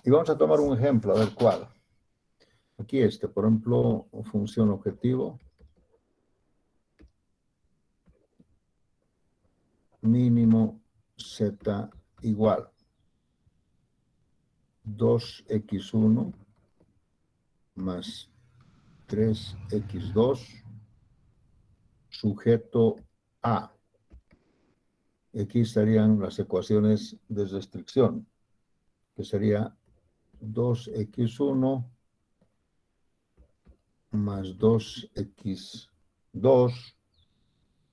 Y vamos a tomar un ejemplo, a ver cuál. Aquí por ejemplo, función objetivo. Mínimo z igual 2x1 más 3x2 sujeto a. Aquí estarían las ecuaciones de restricción, que sería 2x1 más 2x2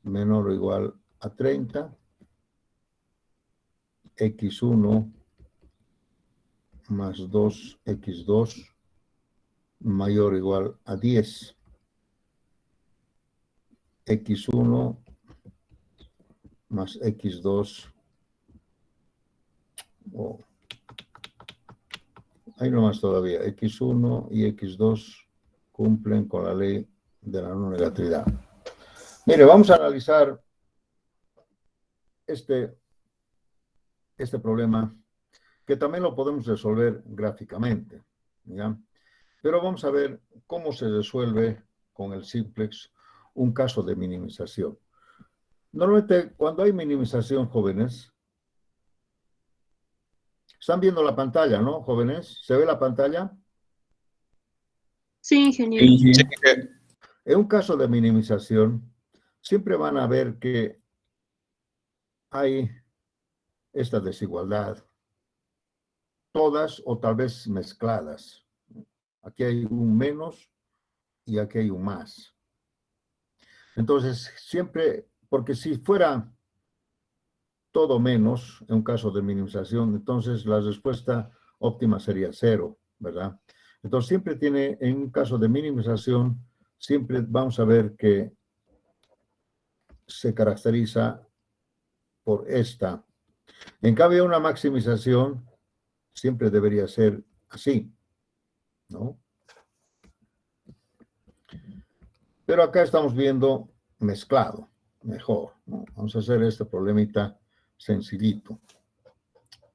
menor o igual a 30, x1 más 2x2 mayor o igual a 10, x1 más x2, oh, ahí nomás todavía, x1 y x2 cumplen con la ley de la no negatividad. Mire, vamos a analizar este problema, que también lo podemos resolver gráficamente, ¿ya? Pero vamos a ver cómo se resuelve con el simplex un caso de minimización. Normalmente, cuando hay minimización, jóvenes, están viendo la pantalla, ¿no, jóvenes? ¿Se ve la pantalla? Sí, ingeniero. Sí. En un caso de minimización, siempre van a ver que hay esta desigualdad, todas o tal vez mezcladas. Aquí hay un menos y aquí hay un más. Entonces, siempre, porque si fuera todo menos, en un caso de minimización, entonces la respuesta óptima sería 0, ¿verdad? Entonces, siempre tiene, en un caso de minimización, siempre vamos a ver que se caracteriza por esta. En cambio, una maximización siempre debería ser así, ¿no? Pero acá estamos viendo mezclado, mejor, ¿no? Vamos a hacer este problemita sencillito.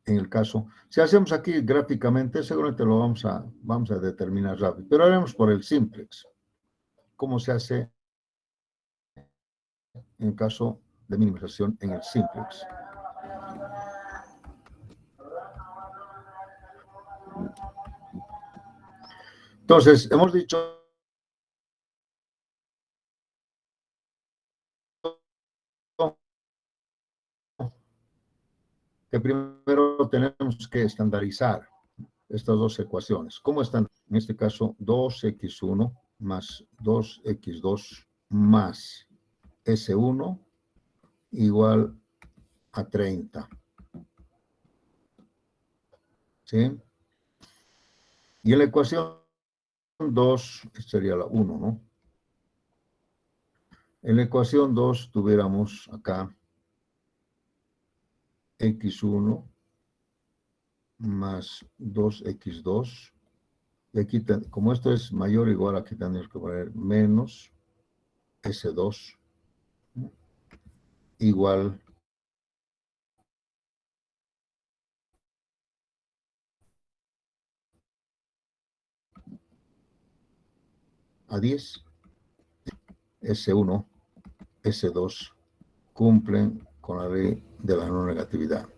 En el caso, si hacemos aquí gráficamente, seguramente lo vamos a determinar rápido, pero haremos por el simplex. ¿Cómo se hace en el caso de minimización en el simplex? Entonces, hemos dicho que primero tenemos que estandarizar estas dos ecuaciones. ¿Cómo están? En este caso, 2x1 más 2x2 más S1 igual a 30. ¿Sí? Y en la ecuación 2, sería la 1, ¿no? En la ecuación 2 tuviéramos acá x1 más 2x2. Y aquí, como esto es mayor o igual, aquí tenemos que poner menos S2 igual a 10. S1, S2 cumplen con la ley de la no negatividad.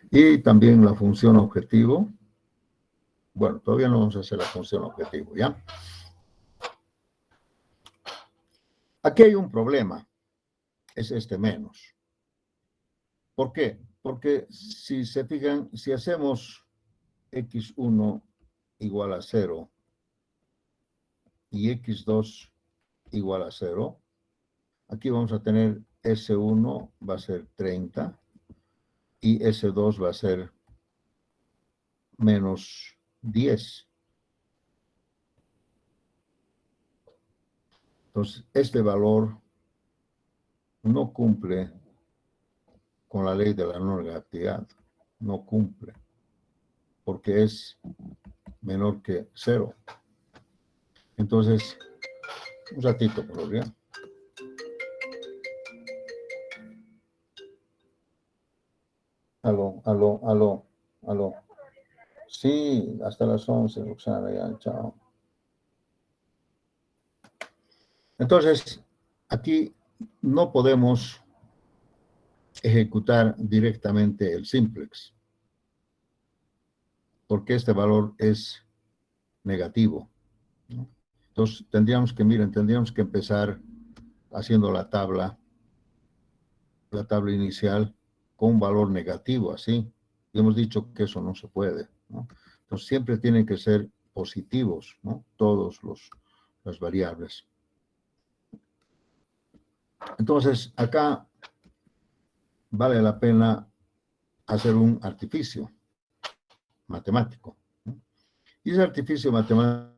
Y también la función objetivo. Bueno, todavía no vamos a hacer la función objetivo, ¿ya? Aquí hay un problema, es este menos. ¿Por qué? Porque si se fijan, si hacemos x1 igual a 0 y x2 igual a 0, aquí vamos a tener S1 va a ser 30 y S2 va a ser menos 10. Entonces, este valor no cumple con la ley de la no negatividad. No cumple. Porque es menor que 0. Entonces, un ratito, por favor. Aló. Aló. Sí, hasta las 11, Roxana, ya, chao. Entonces, aquí no podemos ejecutar directamente el simplex, porque este valor es negativo, ¿no? Entonces, tendríamos que empezar haciendo la tabla inicial con un valor negativo, así. Y hemos dicho que eso no se puede, ¿no? Entonces, siempre tienen que ser positivos, ¿no? Todos las variables. Entonces, acá vale la pena hacer un artificio matemático, ¿no? Y ese artificio matemático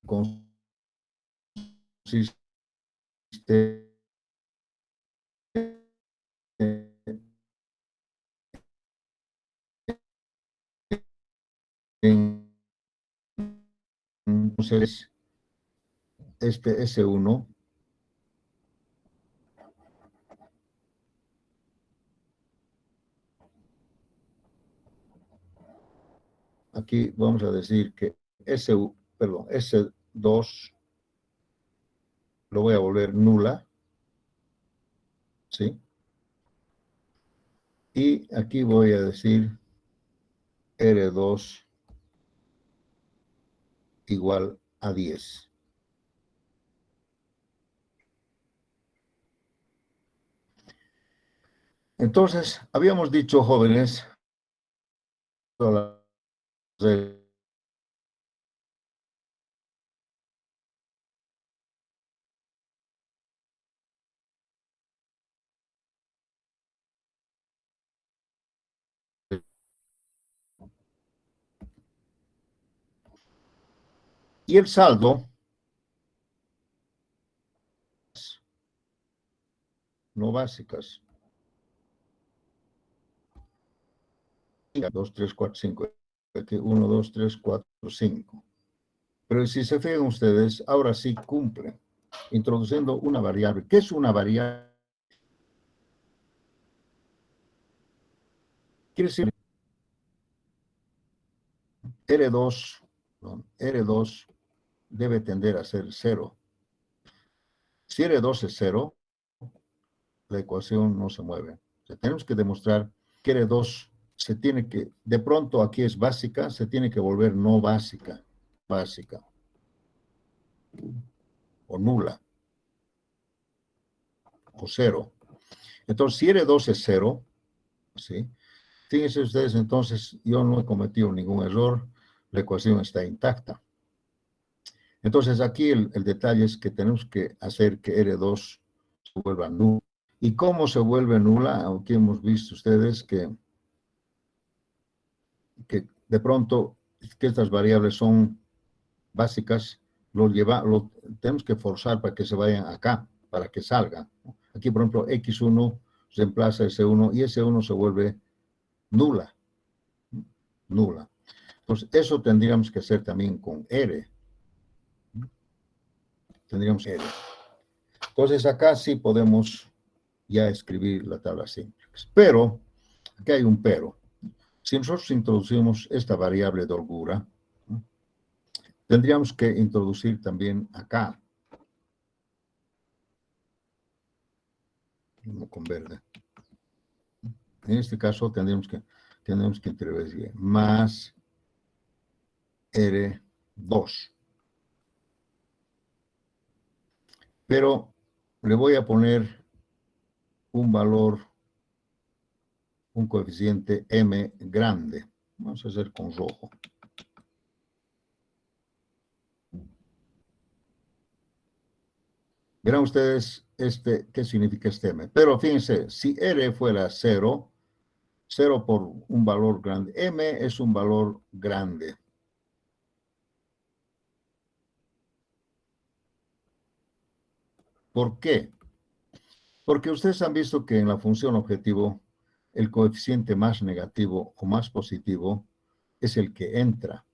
consiste en, entonces, este S1 aquí vamos a decir que S2 lo voy a volver nula, ¿sí? Y aquí voy a decir R2 igual a 10. Entonces, habíamos dicho, jóvenes, y el saldo, no básicas. 2, 3, 4, 5. Aquí 1, 2, 3, 4, 5. Pero si se fijan ustedes, ahora sí cumple, introduciendo una variable. ¿Qué es una variable? Quiere decir R2, R2 debe tender a ser 0. Si R2 es 0, la ecuación no se mueve. O sea, tenemos que demostrar que R2 se tiene que, de pronto aquí es básica, se tiene que volver no básica, básica o nula o 0. Entonces, si R2 es 0, ¿sí? Fíjense ustedes, entonces yo no he cometido ningún error, la ecuación está intacta. Entonces aquí el detalle es que tenemos que hacer que R2 se vuelva nula. ¿Y cómo se vuelve nula? Aquí hemos visto ustedes que de pronto que estas variables son básicas, tenemos que forzar para que se vayan acá, para que salga. Aquí, por ejemplo, X1 reemplaza S1 y S1 se vuelve nula, nula. Entonces, eso tendríamos que hacer también con R. Tendríamos R. Entonces, acá sí podemos ya escribir la tabla simple. Pero, aquí hay un pero. Si nosotros introducimos esta variable de holgura, ¿no?, tendríamos que introducir también acá, con verde. En este caso tendríamos que introducir más R2. Pero le voy a poner un valor, un coeficiente M grande. Vamos a hacer con rojo. Verán ustedes qué significa este M. Pero fíjense, si R fuera 0, 0 por un valor grande, M es un valor grande. ¿Por qué? Porque ustedes han visto que en la función objetivo, el coeficiente más negativo o más positivo es el que entra.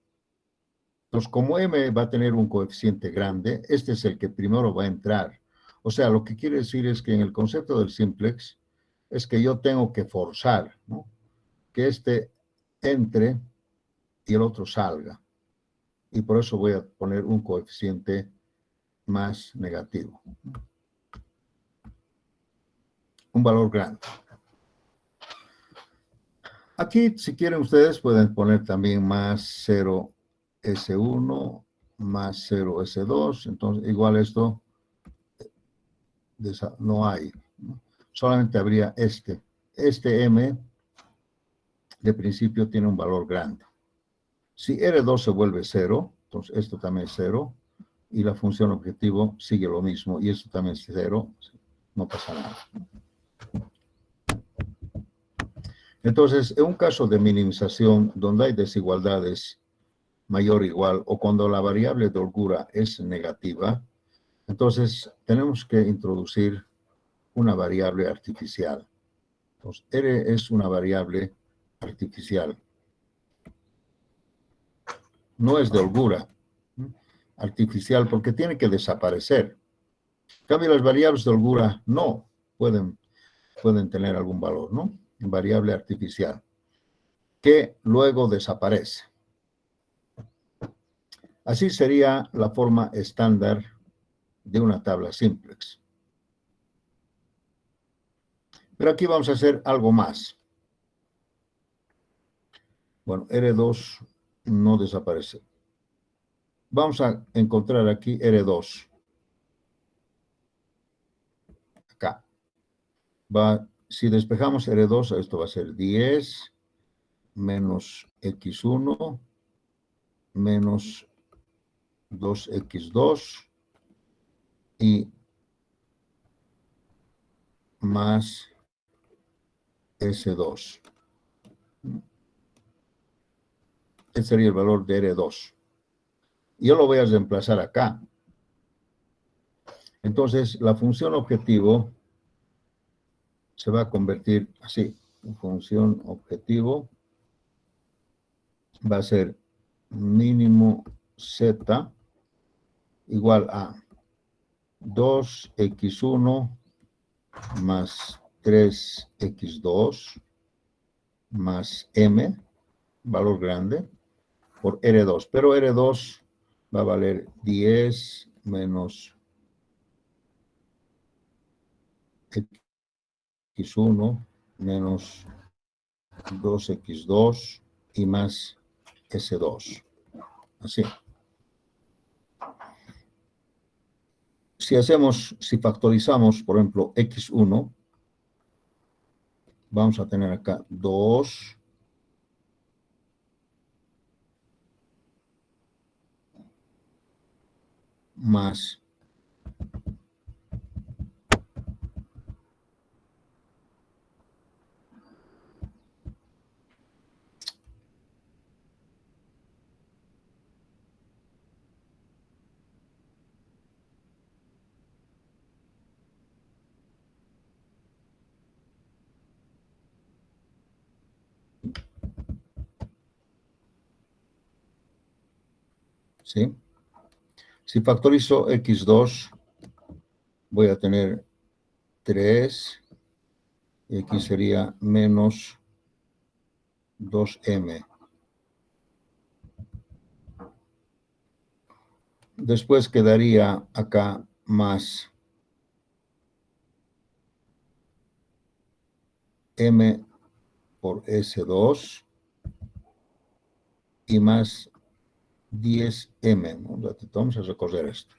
Entonces, como m va a tener un coeficiente grande, este es el que primero va a entrar. O sea, lo que quiere decir es que en el concepto del simplex es que yo tengo que forzar, ¿no?, que este entre y el otro salga. Y por eso voy a poner un coeficiente más negativo. Un valor grande. Aquí, si quieren ustedes, pueden poner también más 0S1, más 0S2. Entonces, igual esto no hay, ¿no? Solamente habría este. Este M, de principio, tiene un valor grande. Si R2 se vuelve 0, entonces esto también es 0, y la función objetivo sigue lo mismo, y esto también es 0, no pasa nada. Entonces, en un caso de minimización, donde hay desigualdades mayor o igual, o cuando la variable de holgura es negativa, entonces tenemos que introducir una variable artificial. Entonces, R es una variable artificial. No es de holgura, ¿no?, artificial, porque tiene que desaparecer. En cambio, las variables de holgura no pueden tener algún valor, ¿no? Variable artificial, que luego desaparece. Así sería la forma estándar de una tabla simplex. Pero aquí vamos a hacer algo más. Bueno, R2 no desaparece. Vamos a encontrar aquí R2. Acá. Si despejamos R2, esto va a ser 10 menos X1 menos 2X2 y más S2. Este sería el valor de R2. Yo lo voy a reemplazar acá. Entonces, la función objetivo se va a convertir así. La función objetivo va a ser mínimo Z igual a 2X1 más 3X2 más M, valor grande, por R2. Pero R2 va a valer 10 menos X1 menos 2X2 y más S2. Así. Si factorizamos, por ejemplo, X1, vamos a tener acá 2 más ¿sí? Si factorizo X2, voy a tener 3, y aquí sería menos 2M. Después quedaría acá más M por S2 y más 10M. Un ratito, vamos a recorrer esto.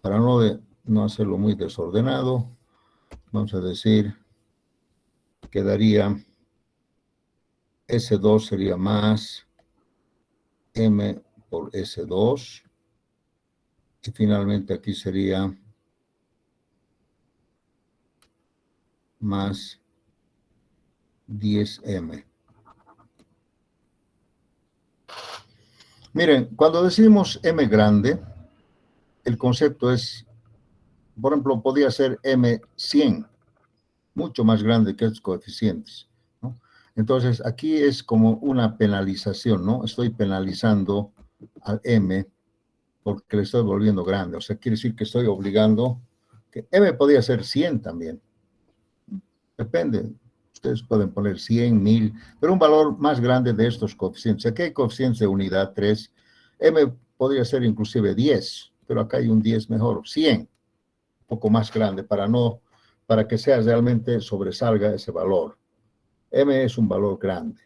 Para no hacerlo muy desordenado, vamos a decir, quedaría S2 sería más M por S2. Y finalmente aquí sería más 10M. Miren, cuando decimos M grande, el concepto es, por ejemplo, podría ser M100. mucho más grande que estos coeficientes, ¿no? Entonces, aquí es como una penalización, ¿no? Estoy penalizando al m porque le estoy volviendo grande. O sea, quiere decir que estoy obligando que m podría ser 100 también. Depende. Ustedes pueden poner 100, 1000, pero un valor más grande de estos coeficientes. Aquí hay coeficientes de unidad 3. M podría ser inclusive 10, pero acá hay un 10 mejor, 100, un poco más grande para que sea realmente sobresalga ese valor. M es un valor grande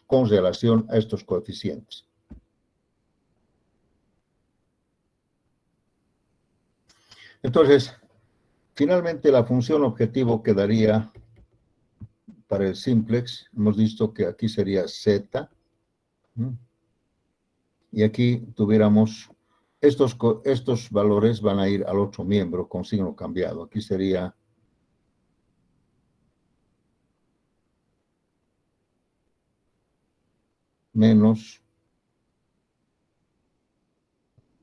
con relación a estos coeficientes. Entonces, finalmente la función objetivo quedaría para el simplex. Hemos visto que aquí sería z. Y aquí tuviéramos, estos valores van a ir al otro miembro con signo cambiado. Aquí sería menos,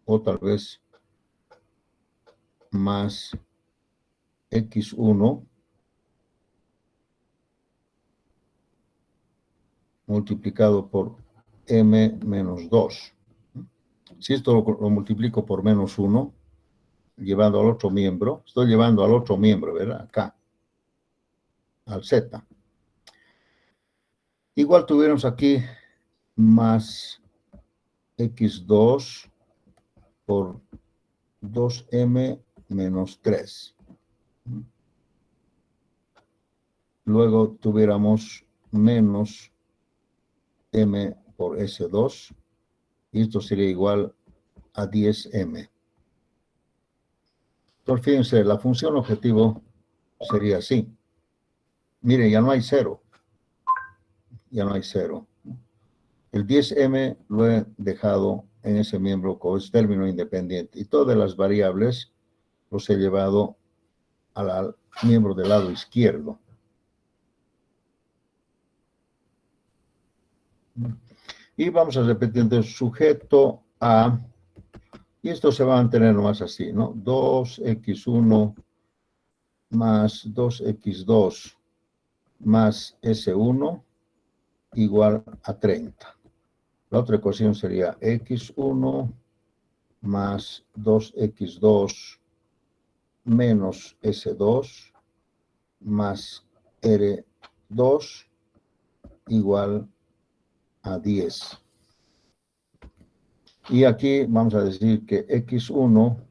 o tal vez más x1 multiplicado por m menos 2. Si esto lo multiplico por menos 1, llevando al otro miembro, estoy llevando al otro miembro, ¿verdad? Acá, al z. Igual tuviéramos aquí más x2 por 2m menos 3. Luego tuviéramos menos m por S2, y esto sería igual a 10m. Entonces, fíjense, la función objetivo sería así. Miren, ya no hay cero. Ya no hay cero. El 10m lo he dejado en ese miembro con ese término independiente. Y todas las variables los he llevado al miembro del lado izquierdo. Y vamos a repetir entonces sujeto a, y esto se va a mantener nomás así, ¿no? 2x1 más 2x2 más S1 igual a 30. La otra ecuación sería x1 más 2x2 menos S2 más R2 igual a 10. Y aquí vamos a decir que x1,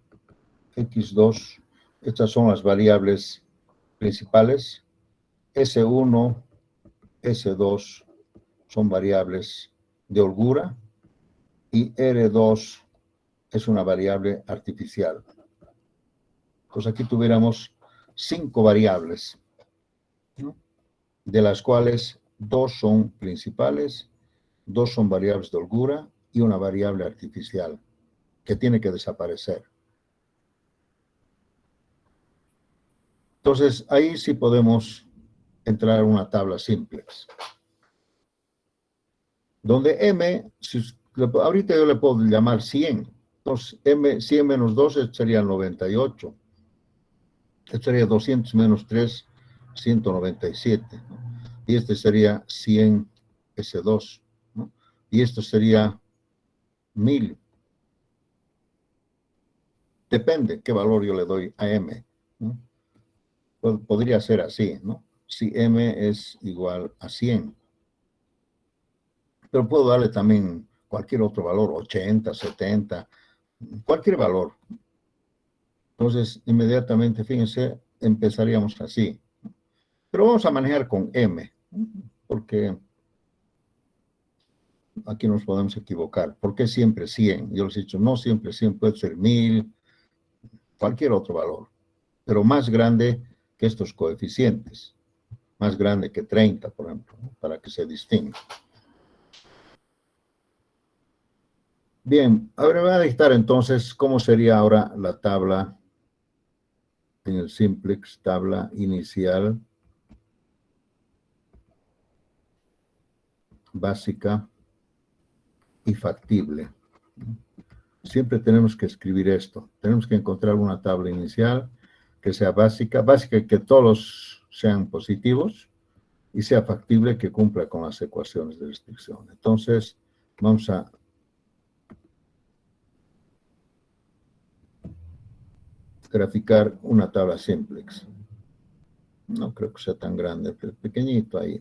x2, estas son las variables principales. S1, S2 son variables de holgura y R2 es una variable artificial. Entonces aquí tuviéramos 5 variables, ¿no? De las cuales 2 son principales, 2 son variables de holgura y una variable artificial que tiene que desaparecer. Entonces ahí sí podemos entrar a una tabla simplex, donde m, ahorita yo le puedo llamar 100. Entonces, 100 menos 2 sería 98. Esto sería 200 menos 3, 197. ¿No? Y este sería 100 S2. ¿No? Y esto sería 1000. Depende qué valor yo le doy a m. ¿No? Podría ser así, ¿no? Si m es igual a 100. Pero puedo darle también cualquier otro valor, 80, 70, cualquier valor. Entonces, inmediatamente, fíjense, empezaríamos así. Pero vamos a manejar con m, porque aquí nos podemos equivocar. ¿Por qué siempre 100? Yo les he dicho, no siempre 100, puede ser 1000, cualquier otro valor, pero más grande que estos coeficientes, más grande que 30, por ejemplo, ¿no? Para que se distinga. Bien, ahora voy a dictar entonces cómo sería ahora la tabla en el simplex, tabla inicial, básica y factible. Siempre tenemos que escribir esto. Tenemos que encontrar una tabla inicial que sea básica y que todos los sean positivos y sea factible que cumpla con las ecuaciones de restricción. Entonces, vamos a graficar una tabla simplex. No creo que sea tan grande, pero pequeñito ahí.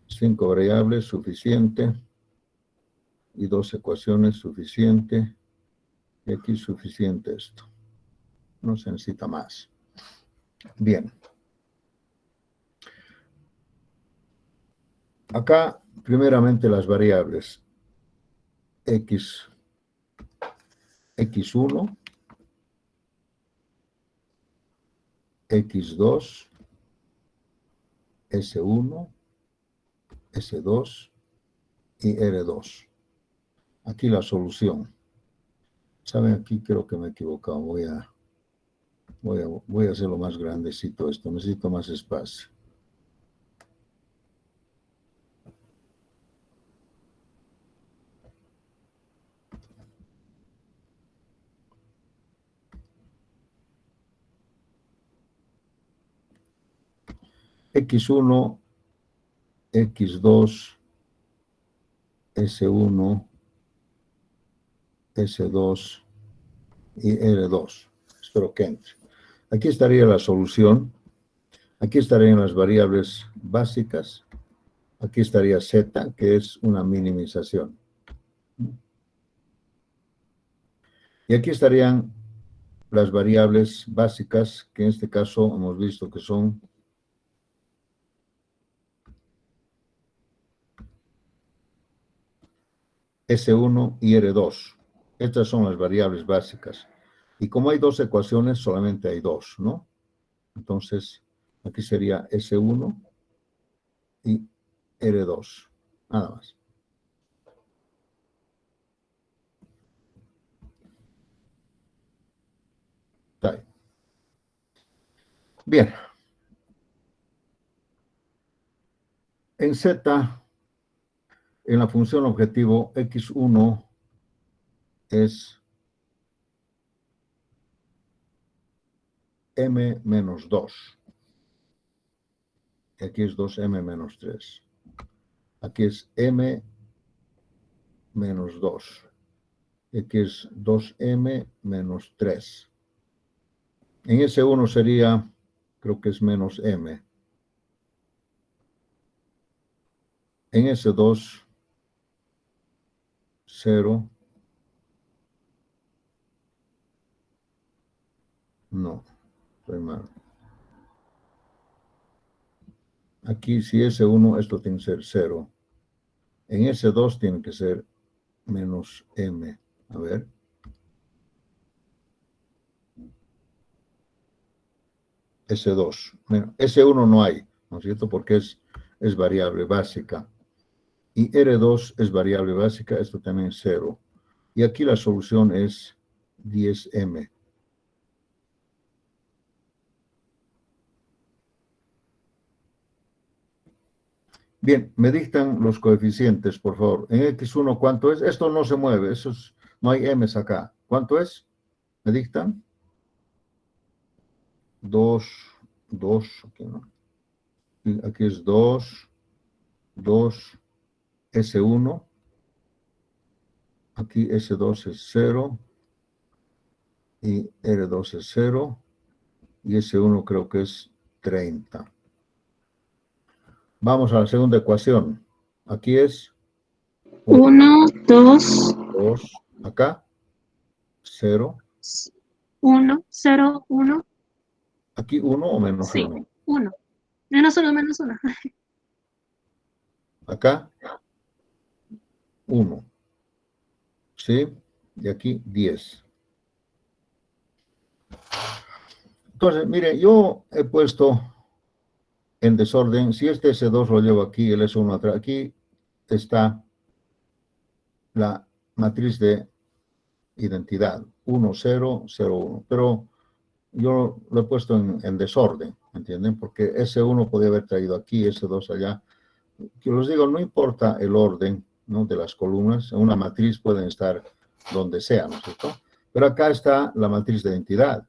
5 variables, suficiente. Y 2 ecuaciones, suficiente. Y aquí suficiente esto. No se necesita más. Bien. Acá, primeramente, las variables x, x1, x2, S1, S2 y R2. Aquí la solución. ¿Saben? Aquí creo que me he equivocado. Voy a hacerlo más grandecito esto. Necesito más espacio. X1, X2, S1, S2 y R2. Espero que entre. Aquí estaría la solución. Aquí estarían las variables básicas. Aquí estaría Z, que es una minimización. Y aquí estarían las variables básicas, que en este caso hemos visto que son S1 y R2. Estas son las variables básicas. Y como hay 2 ecuaciones, solamente hay 2, ¿no? Entonces, aquí sería S1 y R2. Nada más. Está ahí. Bien. En Z, en la función objetivo, X1 es M menos 2. Aquí es 2M menos 3. Aquí es M menos 2. Aquí es 2M menos 3. En S1 sería, creo que es menos M. En S2, 0. No, estoy mal. Aquí, si S1, esto tiene que ser 0. En S2 tiene que ser menos M. A ver. S2. Bueno, S1 no hay, ¿no es cierto? Porque es variable básica. Y R2 es variable básica, esto también es 0. Y aquí la solución es 10M. Bien, me dictan los coeficientes, por favor. En X1, ¿cuánto es? Esto no se mueve, no hay M's acá. ¿Cuánto es? ¿Me dictan? 2, aquí no. Aquí es 2, S1. Aquí S2 es 0. Y R2 es 0. Y S1 creo que es 30. Vamos a la segunda ecuación. Aquí es 1, 2, 2. Acá, 0. 1, 0, 1. Aquí 1 o menos Sí, 1. 1. Menos 1, menos 1. Acá, 1. ¿Sí? Y aquí 10. Entonces, mire, yo he puesto en desorden, si este S2 lo llevo aquí, el S1 atrás, aquí está la matriz de identidad, 1, 0, 0, 1. Pero yo lo he puesto en desorden, ¿entienden? Porque S1 podía haber traído aquí, S2 allá. Que os digo, no importa el orden, ¿no?, de las columnas, en una matriz pueden estar donde sea, ¿no es cierto? Pero acá está la matriz de identidad.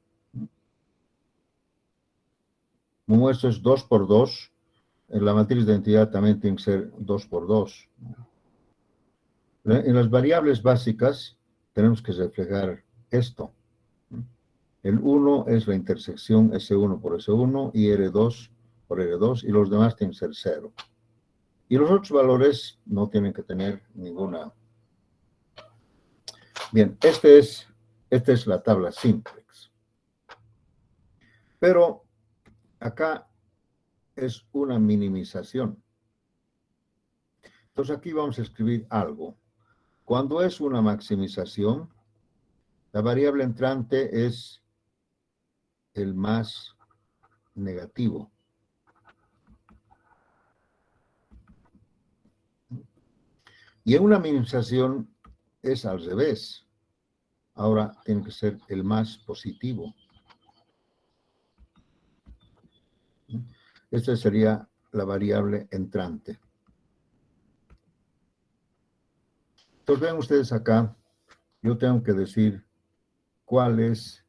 Como esto es 2 por 2, en la matriz de identidad también tiene que ser 2 por 2. En las variables básicas tenemos que reflejar esto. El 1 es la intersección S1 por S1 y R2 por R2 y los demás tienen que ser 0. Y los otros valores no tienen que tener ninguna. Bien, esta es la tabla simplex. Pero acá es una minimización. Entonces aquí vamos a escribir algo. Cuando es una maximización, la variable entrante es el más negativo. Y en una minimización es al revés. Ahora tiene que ser el más positivo. Esta sería la variable entrante. Entonces vean ustedes acá, yo tengo que decir cuál es,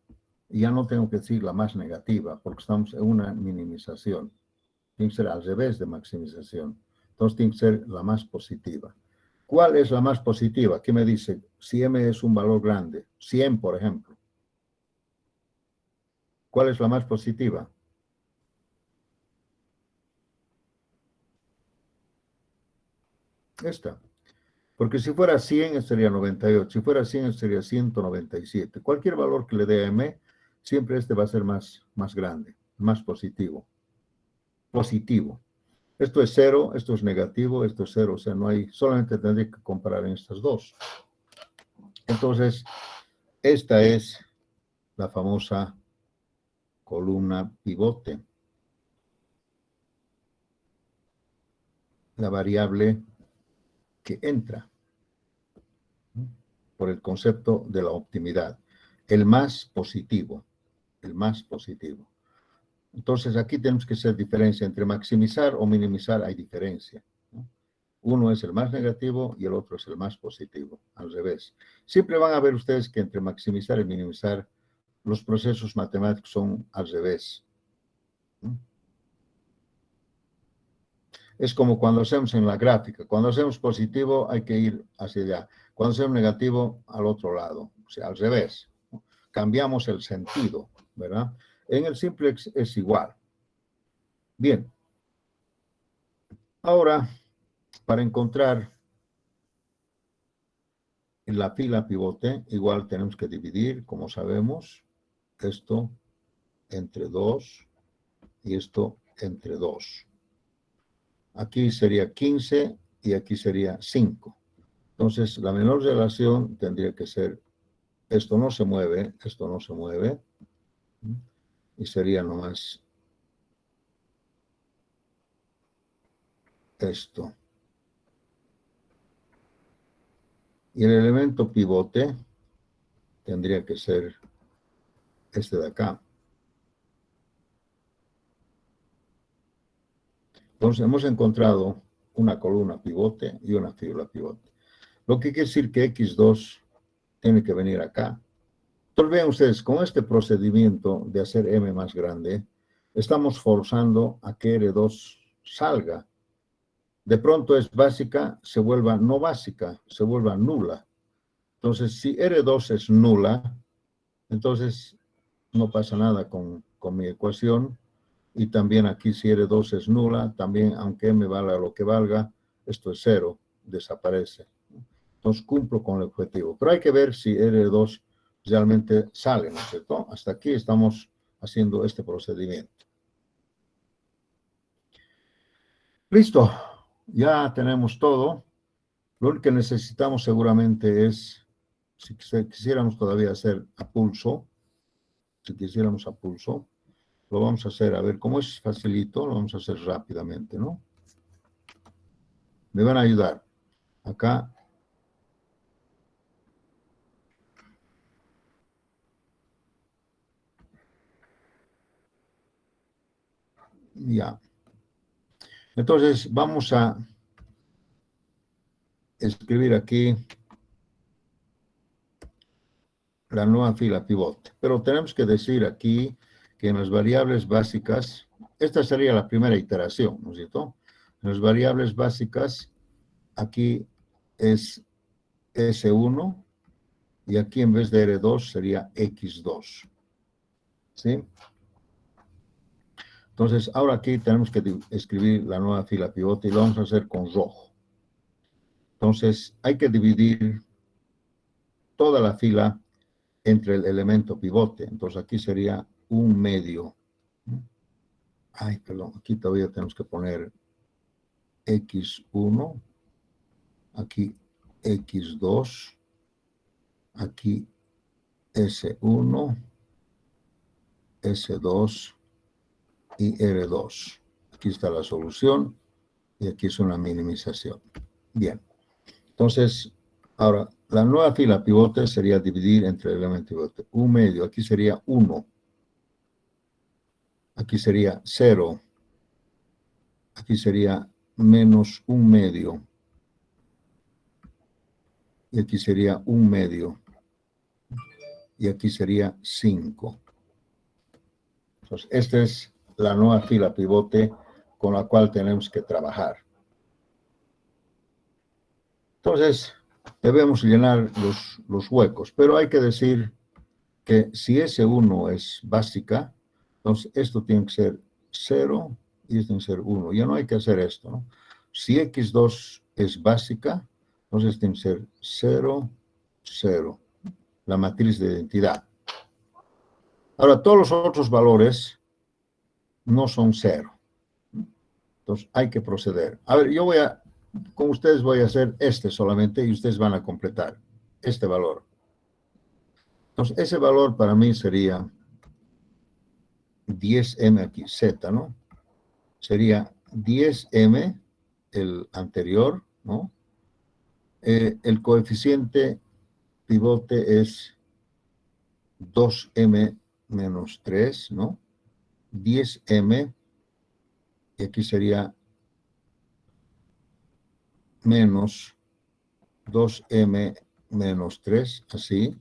y ya no tengo que decir la más negativa, porque estamos en una minimización. Tiene que ser al revés de maximización. Entonces tiene que ser la más positiva. ¿Cuál es la más positiva? ¿Qué me dice? Si m es un valor grande, 100 por ejemplo. ¿Cuál es la más positiva? Esta. Porque si fuera 100 sería 98, si fuera 100 sería 197. Cualquier valor que le dé a m, siempre este va a ser más grande, más positivo. Positivo. Esto es 0, esto es negativo, esto es 0, o sea, no hay, solamente tendría que comparar en estas dos. Entonces, esta es la famosa columna pivote. La variable que entra por el concepto de la optimidad. El más positivo, el más positivo. Entonces aquí tenemos que hacer diferencia entre maximizar o minimizar, hay diferencia. Uno es el más negativo y el otro es el más positivo, al revés. Siempre van a ver ustedes que entre maximizar y minimizar los procesos matemáticos son al revés. Es como cuando hacemos en la gráfica. Cuando hacemos positivo hay que ir hacia allá. Cuando hacemos negativo, al otro lado. O sea, al revés. Cambiamos el sentido, ¿verdad? En el simplex es igual. Bien. Ahora, para encontrar en la fila pivote, igual tenemos que dividir, como sabemos, esto entre 2 y esto entre 2. Aquí sería 15 y aquí sería 5. Entonces, la menor relación tendría que ser, esto no se mueve, y sería nomás esto. Y el elemento pivote tendría que ser este de acá. Entonces, hemos encontrado una columna pivote y una fila pivote. Lo que quiere decir que X2 tiene que venir acá. Entonces, vean ustedes, con este procedimiento de hacer M más grande, estamos forzando a que R2 salga. De pronto es básica, se vuelva no básica, se vuelva nula. Entonces, si R2 es nula, entonces no pasa nada con mi ecuación. Y también aquí si R2 es nula, también aunque M valga lo que valga, esto es 0, desaparece. Entonces cumplo con el objetivo. Pero hay que ver si R2 realmente sale, ¿no es cierto? Hasta aquí estamos haciendo este procedimiento. Listo, ya tenemos todo. Lo único que necesitamos seguramente es, si quisiéramos todavía hacer a pulso, lo vamos a hacer, a ver, como es facilito, lo vamos a hacer rápidamente, ¿no? Me van a ayudar. Acá. Ya. Entonces, vamos a escribir aquí la nueva fila pivote. Pero tenemos que decir aquí que en las variables básicas esta sería la primera iteración, ¿no es cierto? Las variables básicas, aquí es S1, y aquí en vez de R2 sería X2, ¿sí? Entonces, ahora aquí tenemos que escribir la nueva fila pivote y lo vamos a hacer con rojo. Entonces, hay que dividir toda la fila entre el elemento pivote. Entonces, aquí sería 1/2. Ay, perdón, aquí todavía tenemos que poner X1, aquí X2, aquí S1, S2 y R2. Aquí está la solución y aquí es una minimización. Bien, entonces, ahora, la nueva fila pivote sería dividir entre el elemento pivote. 1/2, aquí sería 1, aquí sería 0, aquí sería menos 1/2, y aquí sería 1/2, y aquí sería 5. Entonces, esta es la nueva fila pivote con la cual tenemos que trabajar. Entonces, debemos llenar los huecos, pero hay que decir que si S1 es básica, entonces esto tiene que ser 0 y esto tiene que ser 1. Ya no hay que hacer esto, ¿no? Si X2 es básica, entonces tiene que ser 0, 0, la matriz de identidad. Ahora, todos los otros valores no son 0. Entonces, hay que proceder. A ver, con ustedes voy a hacer este solamente y ustedes van a completar este valor. Entonces, ese valor para mí sería 10m aquí, z, ¿no? Sería 10m, el anterior, ¿no? El coeficiente pivote es 2m menos 3, ¿no? 10m, y aquí sería menos 2m menos 3, así,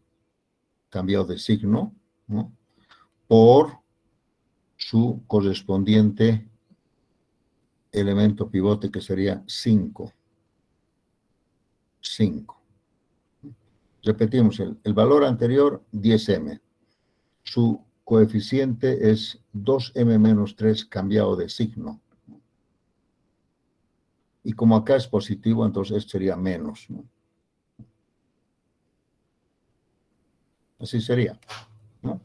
cambiado de signo, ¿no? Por su correspondiente elemento pivote, que sería 5. 5. Repetimos, el valor anterior, 10m. Su coeficiente es 2m menos 3 cambiado de signo. Y como acá es positivo, entonces esto sería menos, ¿no? Así sería, ¿no?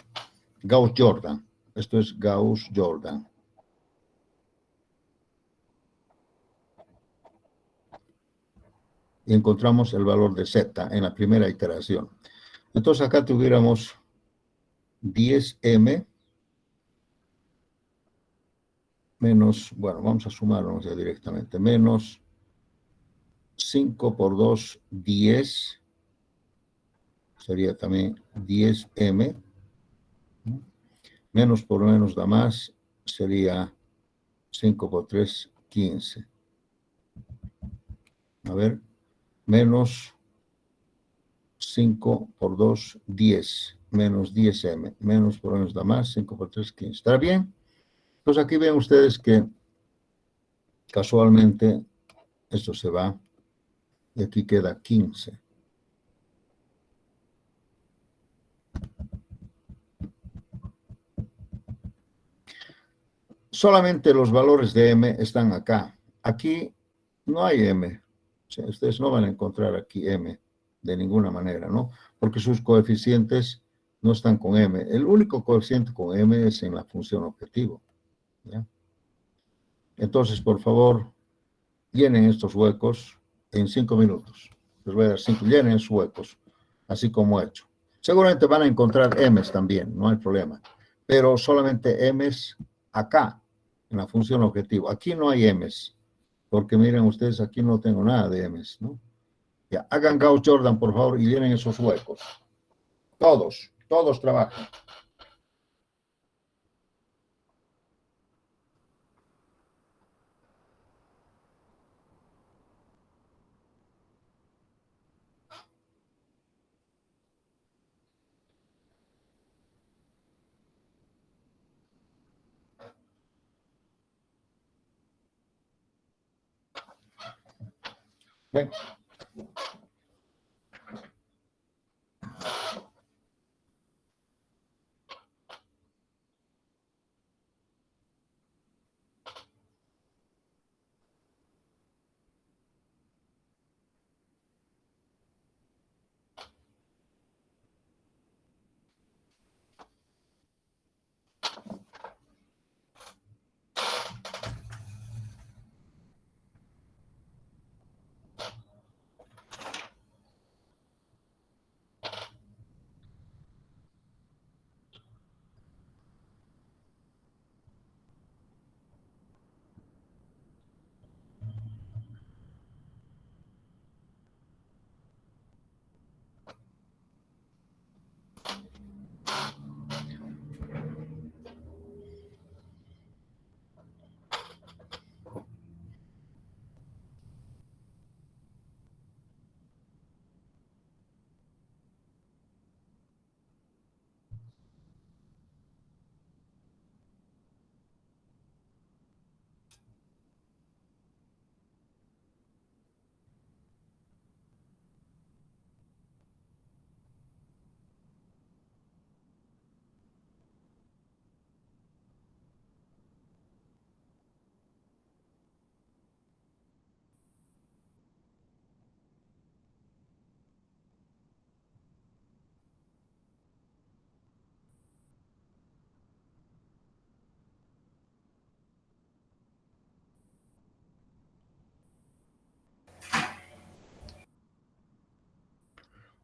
Gauss-Jordan. Esto es Gauss-Jordan. Y encontramos el valor de z en la primera iteración. Entonces acá tuviéramos 10m menos, bueno, vamos a sumarnos ya directamente, menos 5 por 2, 10, sería también 10m, ¿no? Menos por menos da más, sería 5 por 3, 15. A ver, menos 5 por 2, 10, menos 10m, menos por menos da más, 5 por 3, 15. ¿Está bien? Entonces aquí ven ustedes que casualmente esto se va y aquí queda 15. Solamente los valores de m están acá. Aquí no hay m. O sea, ustedes no van a encontrar aquí m de ninguna manera, ¿no? Porque sus coeficientes no están con m. El único coeficiente con m es en la función objetivo, ¿ya? Entonces, por favor, llenen estos huecos en 5 minutos. Les voy a dar 5. Llenen sus huecos, así como he hecho. Seguramente van a encontrar m's también, no hay problema. Pero solamente m's acá, en la función objetivo. Aquí no hay m's, porque miren ustedes, aquí no tengo nada de m's, ¿no? Ya, hagan Gauss-Jordan, por favor, y llenen esos huecos. Todos trabajan. Ven.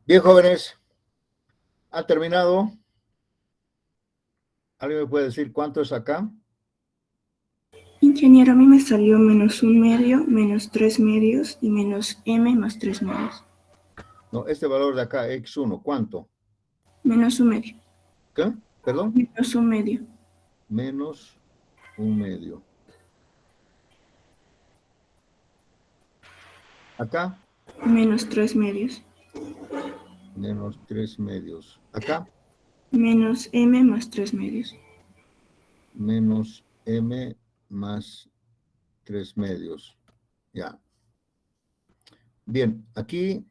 Bien, jóvenes, ¿han terminado? ¿Alguien me puede decir cuánto es acá? Ingeniero, a mí me salió -1/2, -3/2 y -m más 3/2. No, este valor de acá, x1, ¿cuánto? -1/2. ¿Qué? ¿Perdón? -1/2. Menos 1/2. Acá, -3/2. menos 3/2. Acá, -m más 3/2. menos m más 3/2. Ya. Bien, aquí,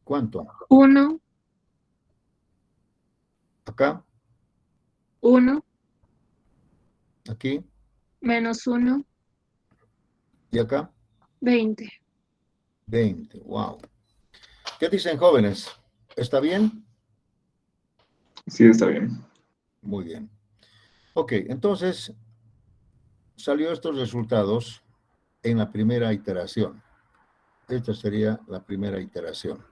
¿cuánto? 1, Acá, 1, aquí -1, y acá, 20. 20. Wow. ¿Qué dicen, jóvenes? ¿Está bien? Sí, está bien. Muy bien. Ok, entonces salió estos resultados en la primera iteración. Esta sería la primera iteración.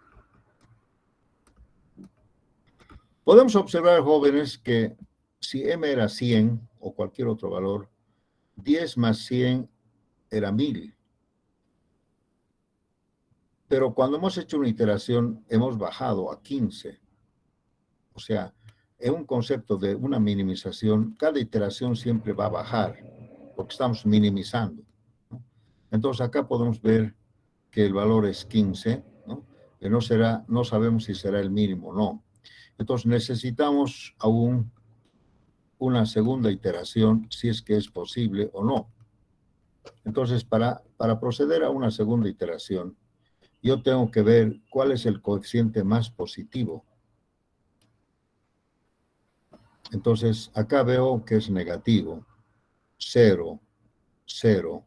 Podemos observar, jóvenes, que si m era 100 o cualquier otro valor, 10 más 100 era 1000. Pero cuando hemos hecho una iteración, hemos bajado a 15. O sea, en un concepto de una minimización, cada iteración siempre va a bajar, porque estamos minimizando, ¿no? Entonces acá podemos ver que el valor es 15, ¿no? Que no sabemos si será el mínimo o no. Entonces necesitamos aún una segunda iteración, si es que es posible o no. Entonces, para proceder a una segunda iteración, yo tengo que ver cuál es el coeficiente más positivo. Entonces, acá veo que es negativo. 0, 0.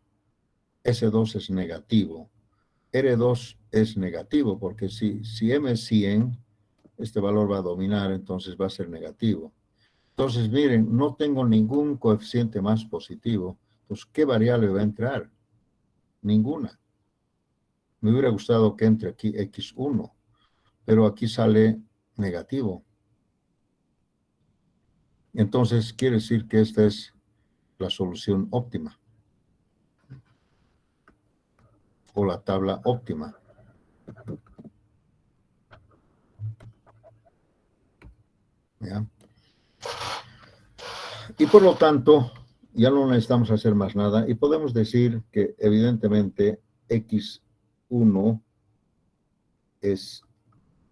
S2 es negativo. R2 es negativo, porque si M es 100, este valor va a dominar, entonces va a ser negativo. Entonces, miren, no tengo ningún coeficiente más positivo. Entonces, ¿qué variable va a entrar? Ninguna. Me hubiera gustado que entre aquí x1, pero aquí sale negativo. Entonces, quiere decir que esta es la solución óptima, o la tabla óptima. ¿Ya? Y por lo tanto, ya no necesitamos hacer más nada y podemos decir que evidentemente x1 es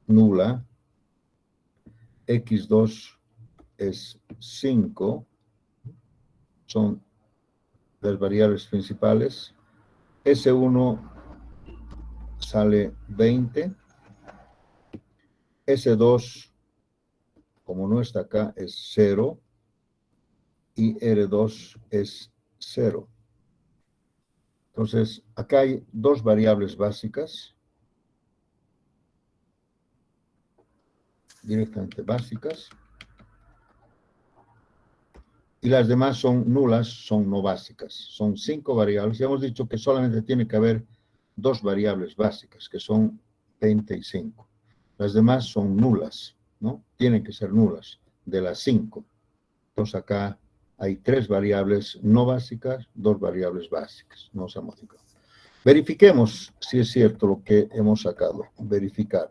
nula, x2 es 5, son las variables principales, S1 sale 20. S2, como no está acá, es 0. Y R2 es 0. Entonces, acá hay dos variables básicas, directamente básicas, y las demás son nulas, son no básicas. Son 5 variables. Ya hemos dicho que solamente tiene que haber 2 variables básicas, que son 20 y 5. Las demás son nulas, ¿no? Tienen que ser nulas, de las 5. Entonces acá hay 3 variables no básicas, 2 variables básicas. No se ha modificado. Verifiquemos si es cierto lo que hemos sacado. Verificar.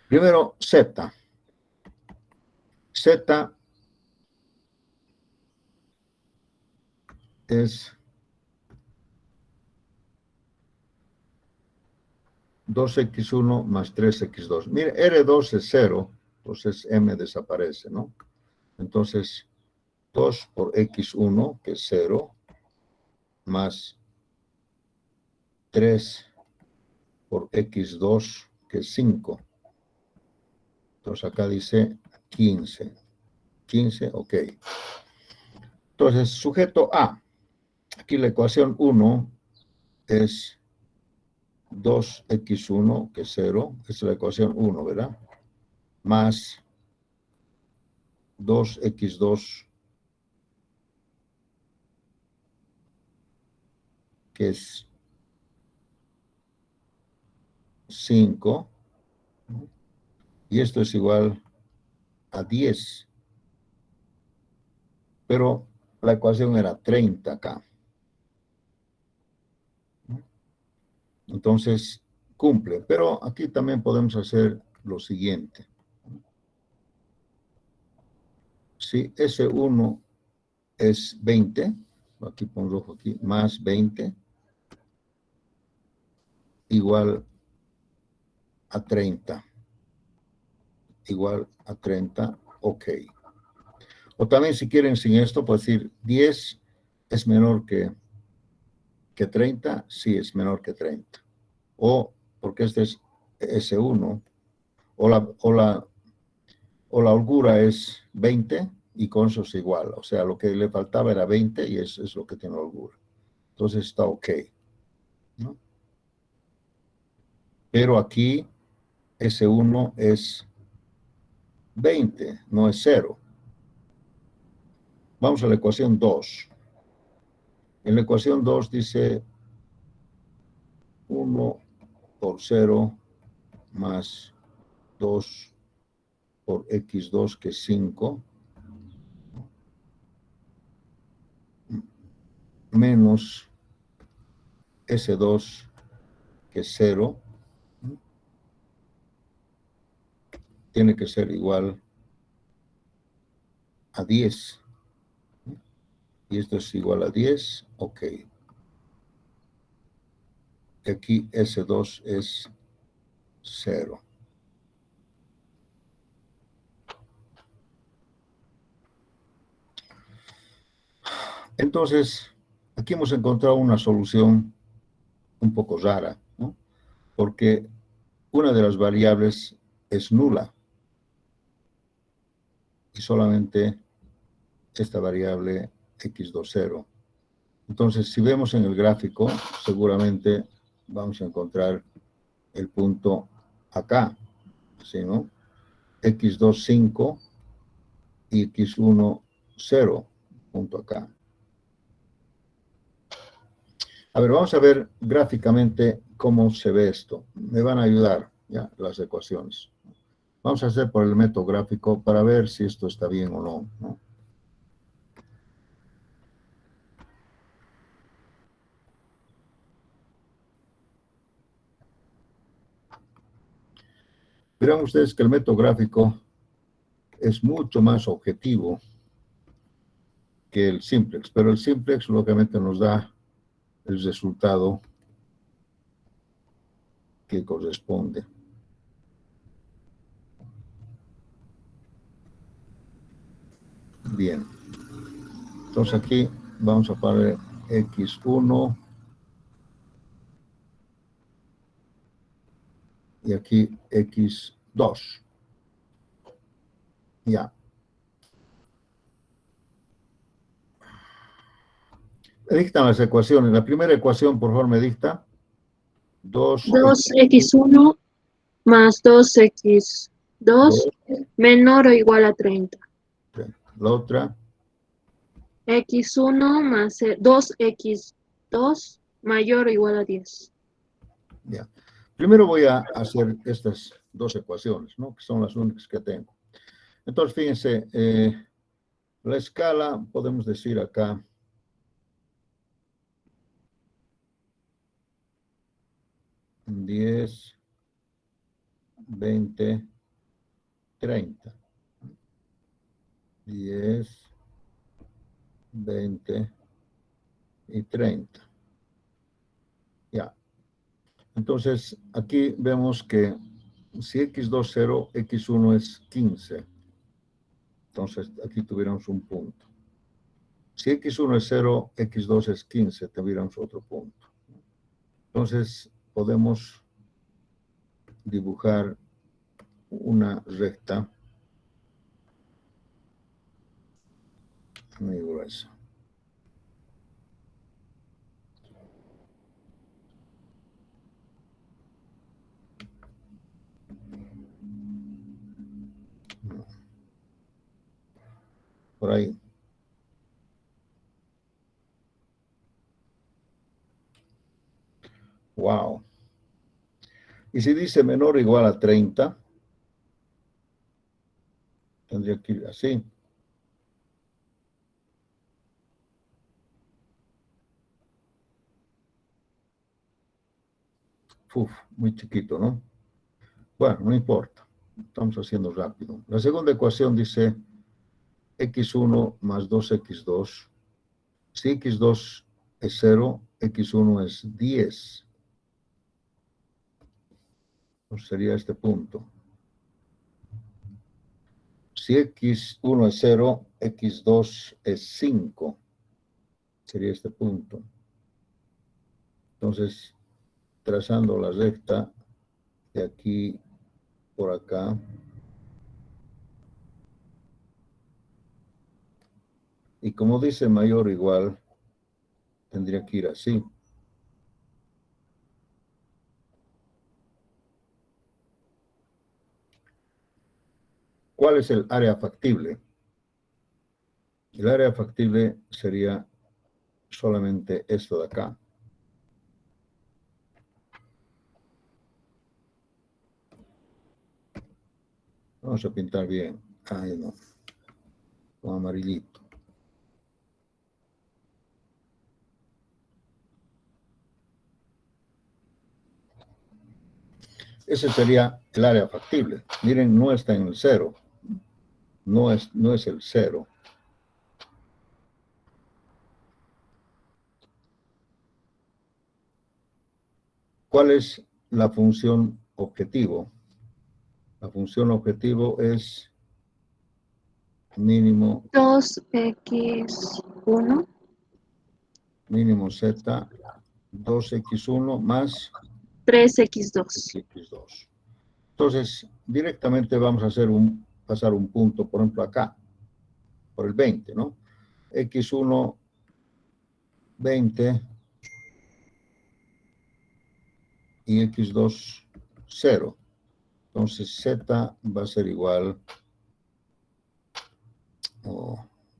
Primero, Z. Z es 2x1 más 3x2. Mire, R2 es 0, entonces M desaparece, ¿no? Entonces, 2 por x1, que es 0, más 3 por x2, que es 5. Entonces, acá dice 15. 15, ok. Entonces, sujeto A. Aquí la ecuación 1 es 2x1, que es 0. Esa es la ecuación 1, ¿verdad? Más 2x2, que es 5. Y esto es igual a 10. Pero la ecuación era 30 acá. Entonces, cumple. Pero aquí también podemos hacer lo siguiente. Si S1 es 20, aquí pongo rojo aquí, más 20, igual a 30. Igual a 30, ok. O también si quieren sin esto, puedo decir 10 es menor que 30, sí es menor que 30. O porque este es S1, o la holgura es 20 y con eso es igual. O sea, lo que le faltaba era 20 y eso es lo que tiene holgura. Entonces está ok, ¿no? Pero aquí S1 es 20, no es 0. Vamos a la ecuación 2. En la ecuación 2 dice 1 por 0 más 2 por x2, que es 5, menos S2, que es 0, tiene que ser igual a 10. Y esto es igual a 10, ok. Aquí S2 es 0. Entonces, aquí hemos encontrado una solución un poco rara, ¿no? Porque una de las variables es nula y solamente esta variable x2, 0. Entonces, si vemos en el gráfico, seguramente vamos a encontrar el punto acá, ¿sí, no? x2, 5 y x1, 0, punto acá. A ver, vamos a ver gráficamente cómo se ve esto. Me van a ayudar ya las ecuaciones. Vamos a hacer por el método gráfico para ver si esto está bien o no, ¿no? Verán ustedes que el método gráfico es mucho más objetivo que el simplex, pero el simplex lógicamente nos da el resultado que corresponde. Bien. Entonces aquí vamos a x1 y aquí x2. Ya. Me dictan las ecuaciones. La primera ecuación, por favor, me dicta 2x1 más 2x2 menor o igual a 30. La otra, x1 más 2x2 mayor o igual a 10. ya. Primero voy a hacer estas dos ecuaciones, ¿no? Que son las únicas que tengo. Entonces, fíjense, la escala, podemos decir acá, $10, $20, $30. 10, 20 y 30. Ya. Entonces, aquí vemos que si x2 0, x1 es 15. Entonces, aquí tuviéramos un punto. Si x1 es 0, x2 es 15, tuviéramos otro punto. Entonces, podemos dibujar una recta muy gruesa. Por ahí. Wow. Y si dice menor o igual a 30, tendría que ir así. Uf, muy chiquito, ¿no? Bueno, no importa. Estamos haciendo rápido. La segunda ecuación dice x1 más 2x2. Si x2 es 0, x1 es 10. Entonces sería este punto. Si x1 es 0, x2 es 5. Sería este punto. Entonces, trazando la recta de aquí por acá. Y como dice mayor o igual, tendría que ir así. ¿Cuál es el área factible? El área factible sería solamente esto de acá. Vamos a pintar bien. Ahí no. Con amarillito. Ese sería el área factible. Miren, no está en el 0. No es el 0. ¿Cuál es la función objetivo? La función objetivo es mínimo 2x1 z 2x1 más 3x2. x2. Entonces, directamente vamos a hacer pasar un punto, por ejemplo, acá, por el 20, ¿no? x1, 20 y x2, 0. Entonces, z va a ser igual,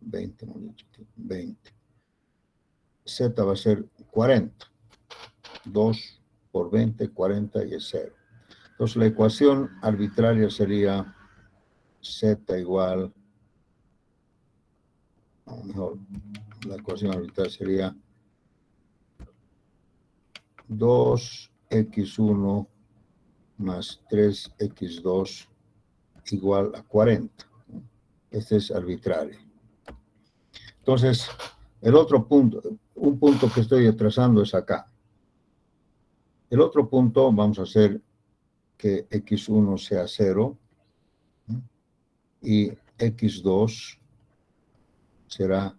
20, 20. Z va a ser 40. 2 por 20, 40 y es 0. Entonces, la ecuación arbitraria sería z igual, o mejor, la ecuación arbitraria sería 2x1 más 3x2 igual a 40. Este es arbitrario. Entonces, el otro punto, un punto que estoy trazando es acá. El otro punto vamos a hacer que x1 sea 0 y x2 será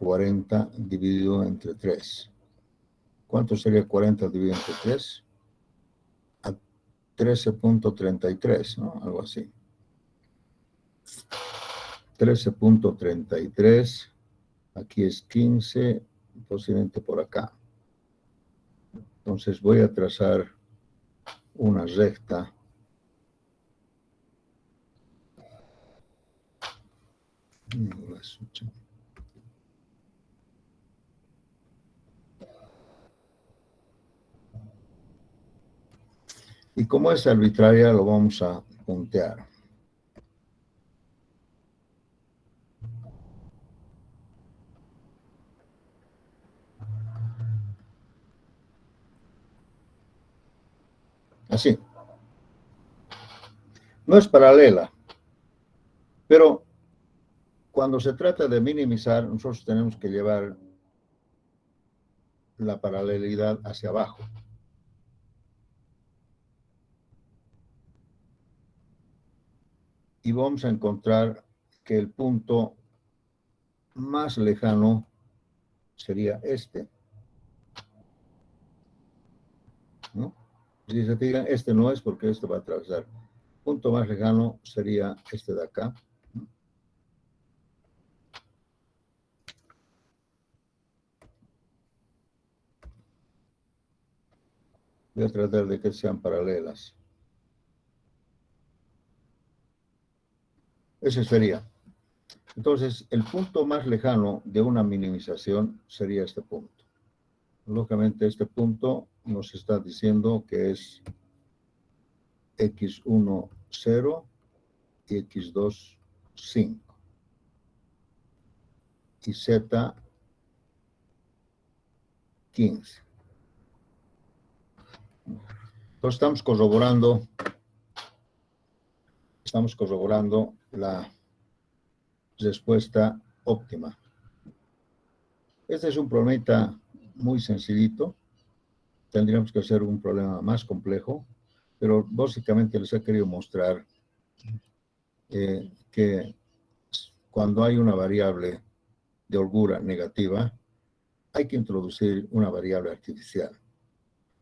40 dividido entre 3. ¿Cuánto sería 40 dividido entre 3? A 13.33, ¿no? Algo así. 13.33. Aquí es 15, posiblemente por acá. Entonces voy a trazar una recta. Y como es arbitraria, lo vamos a puntear. Así. No es paralela, pero cuando se trata de minimizar, nosotros tenemos que llevar la paralelidad hacia abajo. Y vamos a encontrar que el punto más lejano sería este, ¿no? Si se fijan, este no es porque esto va a atravesar. El punto más lejano sería este de acá. Voy a tratar de que sean paralelas. Ese sería. Entonces, el punto más lejano de una minimización sería este punto. Lógicamente, este punto nos está diciendo que es x1, 0 y x2, 5. Y z, 15. Entonces, estamos corroborando la respuesta óptima. Este es un problemita muy sencillito. Tendríamos que hacer un problema más complejo, pero básicamente les he querido mostrar que cuando hay una variable de holgura negativa, hay que introducir una variable artificial.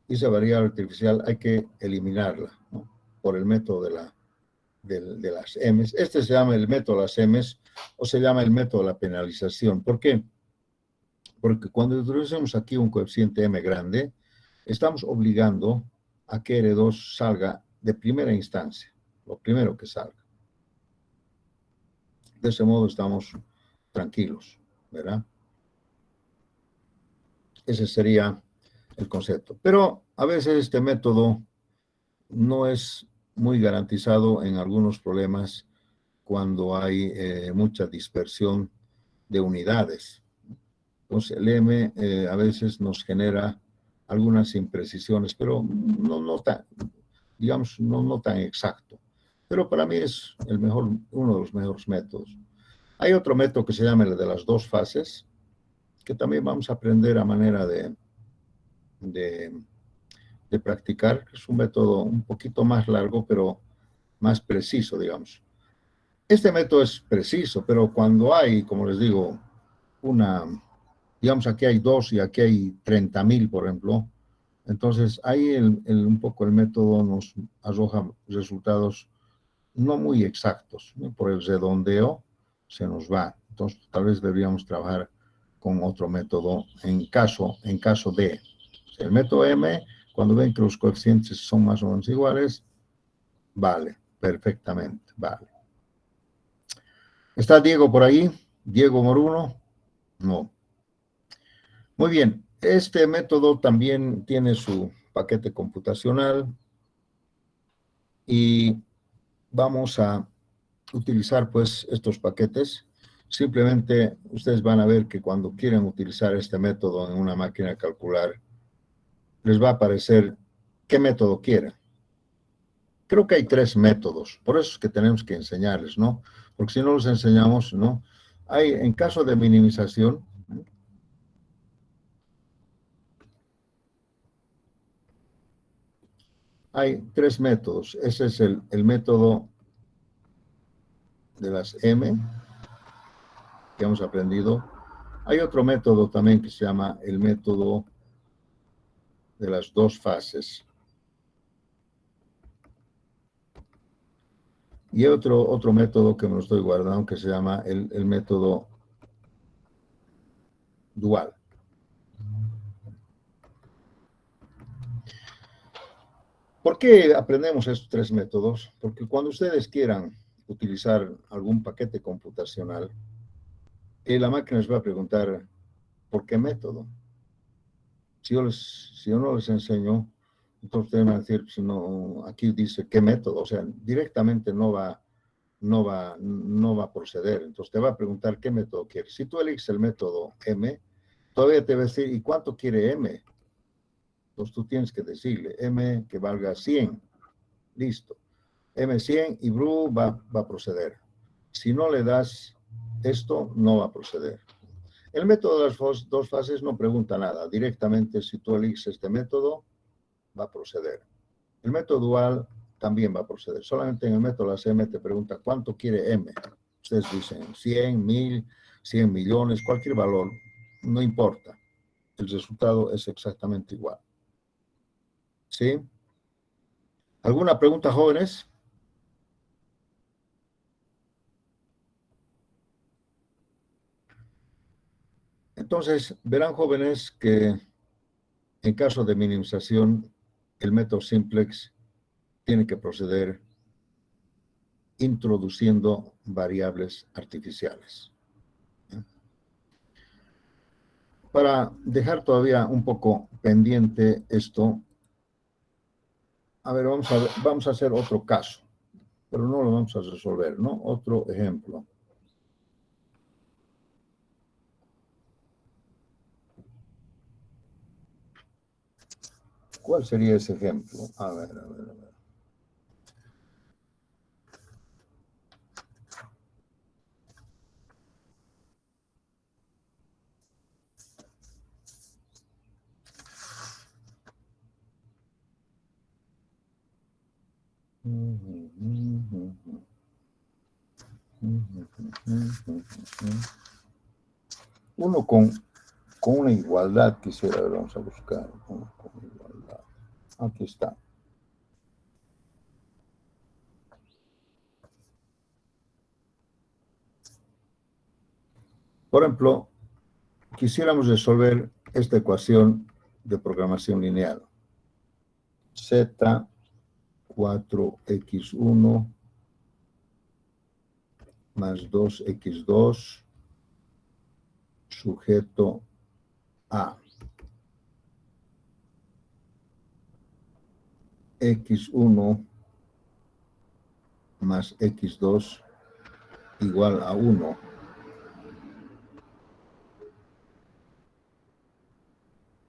Y esa variable artificial hay que eliminarla, ¿no? Por el método de las M's. Este se llama el método de las M's o se llama el método de la penalización. ¿Por qué? Porque cuando introducimos aquí un coeficiente M grande, estamos obligando a que R2 salga de primera instancia, lo primero que salga. De ese modo estamos tranquilos, ¿verdad? Ese sería el concepto. Pero a veces este método no es muy garantizado en algunos problemas cuando hay mucha dispersión de unidades. Entonces el M a veces nos genera algunas imprecisiones, pero no tan, digamos, no tan exacto. Pero para mí es uno de los mejores métodos. Hay otro método que se llama el de las dos fases, que también vamos a aprender a manera de practicar. Es un método un poquito más largo, pero más preciso, digamos. Este método es preciso, pero cuando hay, como les digo, digamos, aquí hay 2 y aquí hay 30,000, por ejemplo, entonces ahí un poco el método nos arroja resultados no muy exactos, ¿no? Por el redondeo se nos va. Entonces, tal vez deberíamos trabajar con otro método en caso de. El método M, cuando ven que los coeficientes son más o menos iguales, vale, perfectamente, vale. ¿Está Diego por ahí? ¿Diego Moruno? No. Muy bien, este método también tiene su paquete computacional y vamos a utilizar pues estos paquetes. Simplemente ustedes van a ver que cuando quieren utilizar este método en una máquina de calcular, les va a aparecer qué método quieren. Creo que hay 3 métodos, por eso es que tenemos que enseñarles, ¿no? Porque si no los enseñamos, ¿no? En caso de minimización, hay 3 métodos. Ese es el método de las M, que hemos aprendido. Hay otro método también que se llama el método de las dos fases. Y otro método que me lo estoy guardando que se llama el método dual. ¿Por qué aprendemos estos tres métodos? Porque cuando ustedes quieran utilizar algún paquete computacional, la máquina les va a preguntar, ¿por qué método? Si yo no les enseño, entonces ustedes van a decir, si no, aquí dice qué método, o sea, directamente no va a proceder. Entonces te va a preguntar qué método quieres. Si tú eliges el método M, todavía te va a decir, ¿y cuánto quiere M? Entonces tú tienes que decirle, M que valga 100. Listo. M100 y BRU va a proceder. Si no le das esto, no va a proceder. El método de las dos fases no pregunta nada. Directamente, si tú eliges este método, va a proceder. El método dual también va a proceder. Solamente en el método de las M te pregunta cuánto quiere M. Ustedes dicen 100, 1000, 100 millones, cualquier valor, no importa. El resultado es exactamente igual. ¿Sí? ¿Alguna pregunta, jóvenes? Entonces, verán, jóvenes, que en caso de minimización, el método simplex tiene que proceder introduciendo variables artificiales. Para dejar todavía un poco pendiente esto, a ver, vamos a hacer otro caso, pero no lo vamos a resolver, ¿no? Otro ejemplo. ¿Cuál sería ese ejemplo? A ver. Uno con una igualdad quisiera, vamos a buscar. Uno con igualdad. Aquí está. Por ejemplo, quisiéramos resolver esta ecuación de programación lineal. Z4x1 más 2x2 sujeto a x1 más x2 igual a 1.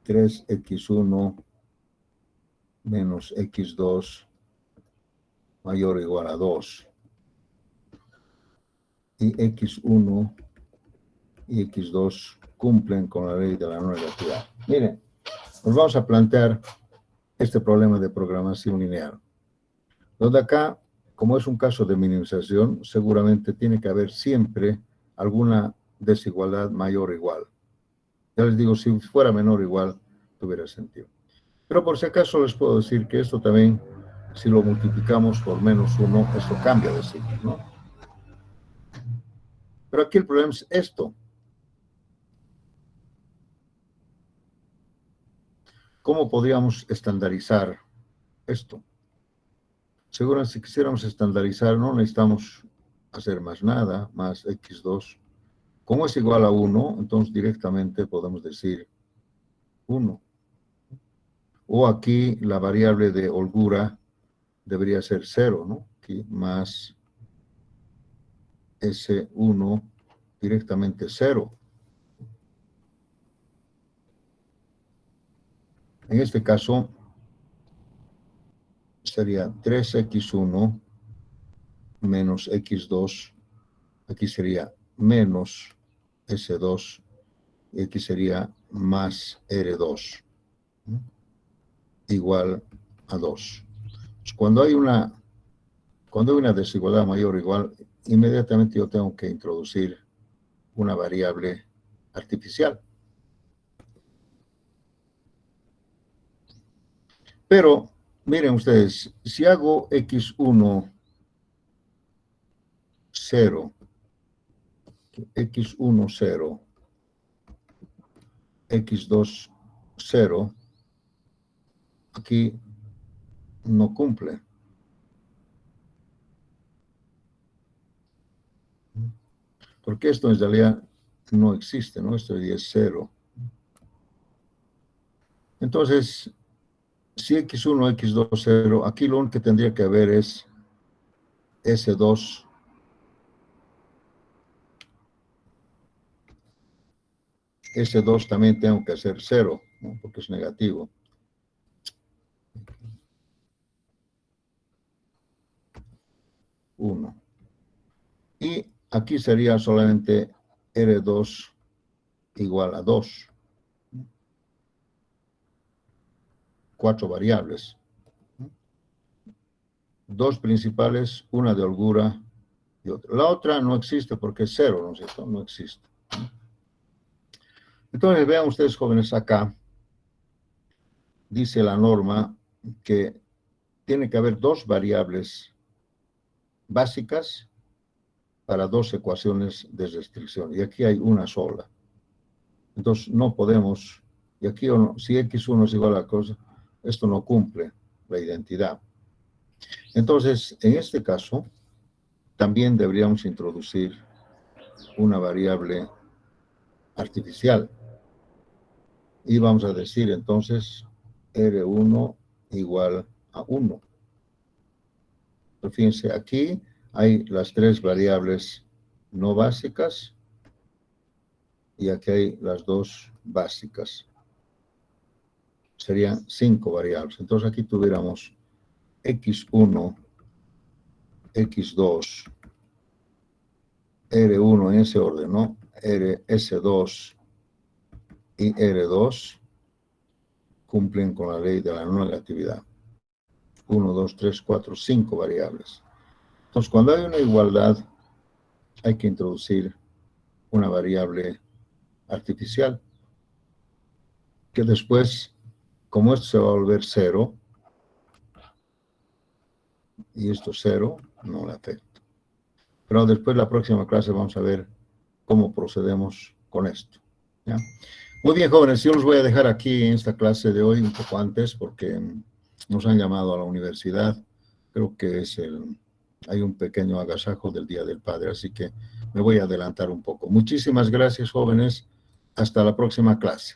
Tres x1 menos x2 mayor o igual a 2. Y x1 y x2 cumplen con la ley de la no negatividad. Miren, nos vamos a plantear este problema de programación lineal. Donde acá, como es un caso de minimización, seguramente tiene que haber siempre alguna desigualdad mayor o igual. Ya les digo, si fuera menor o igual, tuviera sentido. Pero por si acaso les puedo decir que esto también, si lo multiplicamos por menos 1, esto cambia de signo, ¿no? Pero aquí el problema es esto. ¿Cómo podríamos estandarizar esto? Seguramente si quisiéramos estandarizar, no necesitamos hacer más nada, más x2. Como es igual a 1, entonces directamente podemos decir 1. O aquí la variable de holgura debería ser 0, ¿no? Aquí más S1 directamente 0. En este caso sería 3x1 menos x2. Aquí sería menos S2 y aquí sería más R2 igual a 2. Pues cuando hay una desigualdad mayor o igual, inmediatamente yo tengo que introducir una variable artificial. Pero, miren ustedes, si hago x1, 0, x1, 0, x2, 0, aquí no cumple. Porque esto en realidad no existe, ¿no? Esto es 0. Entonces, si x1, x2, 0, aquí lo único que tendría que haber es S2. S2 también tengo que hacer 0, ¿no? Porque es negativo. Uno. Y aquí sería solamente R2 igual a 2. 4 variables. 2 principales, una de holgura y otra. La otra no existe porque es 0, ¿no es cierto? No existe. Entonces, vean ustedes, jóvenes, acá dice la norma que tiene que haber 2 variables básicas para 2 ecuaciones de restricción. Y aquí hay una sola. Entonces, no podemos, y aquí si x1 es igual a cosa, esto no cumple la identidad. Entonces, en este caso, también deberíamos introducir una variable artificial. Y vamos a decir entonces R1 igual a 1. Pero fíjense, aquí hay las 3 variables no básicas y aquí hay las 2 básicas. Serían 5 variables. Entonces aquí tuviéramos x1, x2, R1 en ese orden, ¿no? S2 y R2 cumplen con la ley de la no negatividad. 1, 2, 3, 4, 5 variables. Entonces, cuando hay una igualdad, hay que introducir una variable artificial, que después, como esto se va a volver 0, y esto 0, no le afecta. Pero después, la próxima clase, vamos a ver cómo procedemos con esto. ¿Ya? Muy bien, jóvenes, yo los voy a dejar aquí en esta clase de hoy un poco antes, porque nos han llamado a la universidad. Creo que hay un pequeño agasajo del Día del Padre, así que me voy a adelantar un poco. Muchísimas gracias, jóvenes. Hasta la próxima clase.